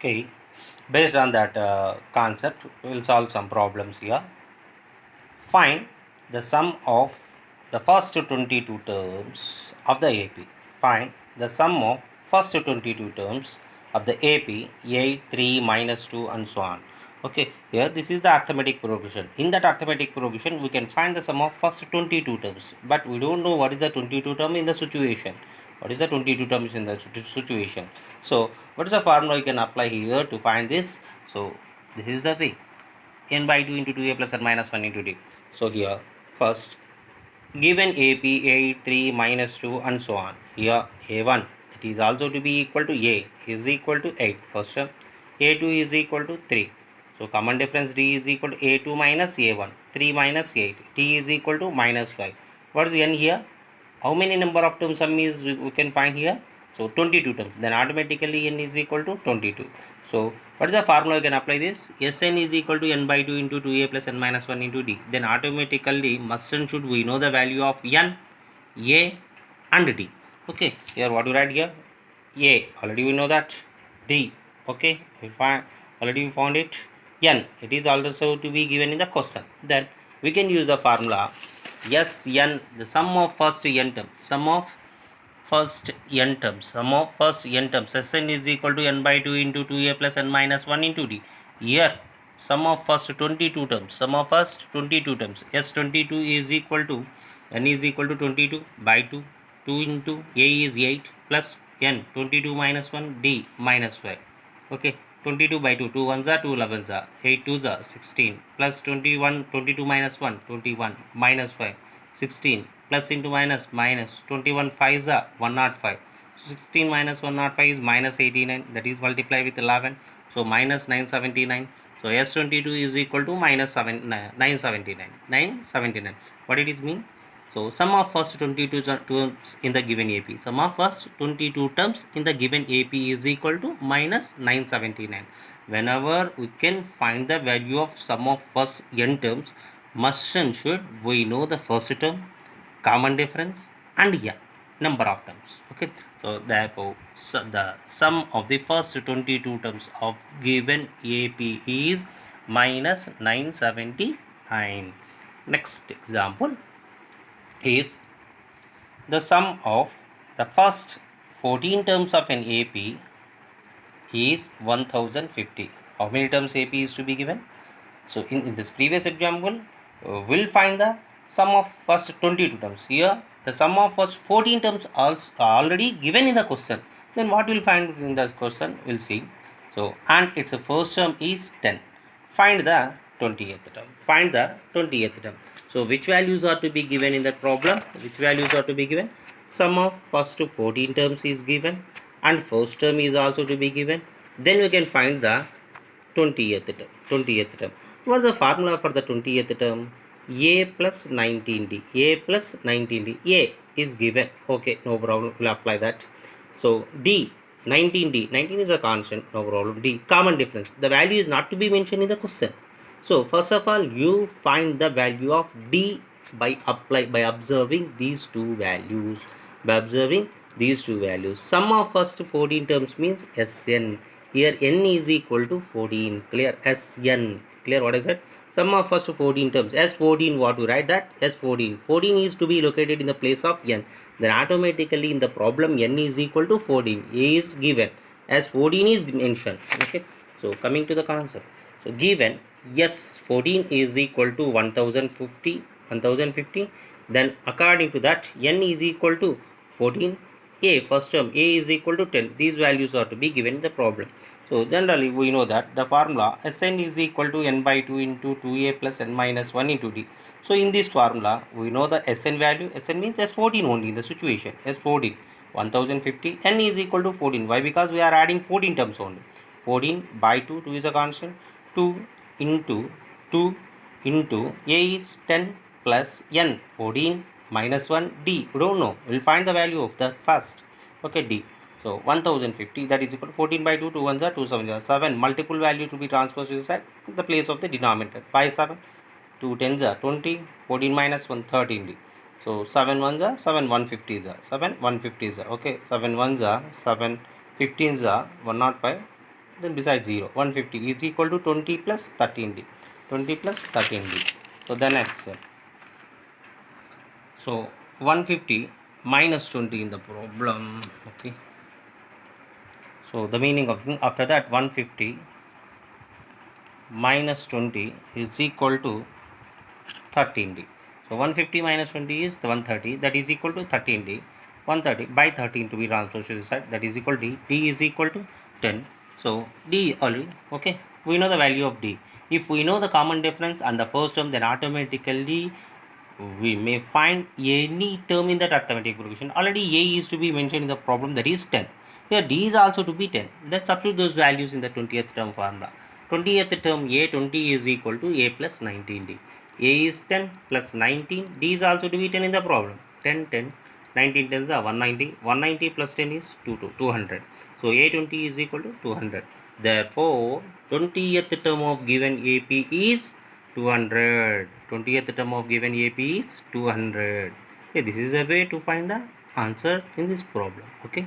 Okay, based on that concept, we will solve some problems here. Find the sum of the first 22 terms of the AP. Find the sum of first 22 terms of the AP 8, 3, minus 2 and so on. Okay, here this is the arithmetic progression. In that arithmetic progression, we can find the sum of first 22 terms, but we don't know what is the 22 term in the situation. What is the 22 terms in the situation? So, what is the formula you can apply here to find this? So, this is the way n by 2 into 2a plus n minus 1 into d. So here first given AP 8, 3, minus 2 and so on. Here A1 it is also to be equal to A is equal to 8 first term. A2 is equal to 3. So common difference D is equal to A2 minus A1, 3 minus 8. D is equal to minus 5. What is n here? How many number of terms sum is we can find here? So 22 terms. Then automatically n is equal to 22. So what is the formula you can apply this? Sn is equal to n by 2 into 2a plus n minus 1 into d. Then automatically must and should we know the value of n, a and d. Okay, here what do you write here? A already we know that. D, okay, we find already we found it. N it is also to be given in the question. Then we can use the formula Sn, the sum of first n terms, sum of first n terms, Sn is equal to n by 2 into 2a plus n minus 1 into d. Here sum of first 22 terms, S22 is equal to n is equal to 22 by 2, 2 into a is 8 plus n, 22 minus 1 d minus 5. Okay, 22 by 2, 2 ones are 2 11s are, 8 2s are 16 plus 21, 22 minus 1, 21 minus 5, 16 plus into minus minus 21 5s are 105. So 16 minus 105 is minus 89, that is multiply with 11. So minus 979. So S22 is equal to minus 979. What it is mean? So sum of first 22 terms in the given AP. Sum of first 22 terms in the given AP is equal to minus 979. Whenever we can find the value of sum of first n terms, must and should we know the first term, common difference and number of terms. Okay, so therefore the sum of the first 22 terms of given AP is minus 979. Next example, if the sum of the first 14 terms of an AP is 1050. How many terms AP is to be given? So in this previous example, we'll find the sum of first 22 terms. Here the sum of first 14 terms also already given in the question. Then what we'll find in the question, we'll see. So and its first term is 10. Find the 20th term. Find the 20th term. So which values are to be given in that problem? Which values are to be given? Sum of first 14 terms is given and first term is also to be given. Then we can find the 20th term. 20th term. What's the formula for the 20th term? A plus 19d. A plus 19d. A is given. Okay, no problem. We'll apply that. So D, 19d. 19 is a constant. No problem. D, common difference. The value is not to be mentioned in the question. So first of all, you find the value of D by observing these two values. By observing these two values. Sum of first 14 terms means Sn. Here n is equal to 14. Clear? Sn. Clear? What is it? Sum of first 14 terms. S14, what to write that? S14. 14 is to be located in the place of n. Then automatically in the problem n is equal to 14. A is given. As 14 is mentioned. Okay. So coming to the concept. So given S14 is equal to 1050. Then according to that n is equal to 14. A first term A is equal to 10. These values are to be given in the problem. So generally we know that the formula Sn is equal to n by 2 into 2a plus n minus 1 into d. So in this formula we know the Sn value. Sn means S14 only in the situation. S14 1050. N is equal to 14. Why? Because we are adding 14 terms only. 14 by 2. 2 is a constant. 2 into 2 into a is 10 plus n 14 minus 1 d. We don't know. We'll find the value of the first. Okay, d. So 1050, that is equal to 14 by 2, 2 ones are 2 7s are 7. Multiple value to be transposed to the place of the denominator. By 7, 2 10s are 20, 14 minus 1 13 d. So 7 ones are 7 150s are 7 150s are. Okay, 7 ones are 7 15s are 105. then besides 0, 150 is equal to 20 plus 13d. 20 plus 13d. So the next step. So 150 minus 20 in the problem. Okay. So the meaning of thing, after that 150 minus 20 is equal to 13d. So 150 minus 20 is 130, that is equal to 13d. 130 by 13 to be transposed to this side, that is equal to d. D is equal to 10. So d only, okay, we know the value of d. If we know the common difference and the first term, then automatically we may find any term in that arithmetic progression. Already a is to be mentioned in the problem, that is 10. Here d is also to be 10. Let's substitute those values in the 20th term formula. 20th term a 20 is equal to a plus 19d. A is 10 plus 19, d is also to be 10 in the problem. 10 10 19 tens are 190. 190 plus 10 is 200. So a20 is equal to 200. Therefore 20th term of given AP is 200. 20th term of given AP is 200. Okay, this is a way to find the answer in this problem. Okay.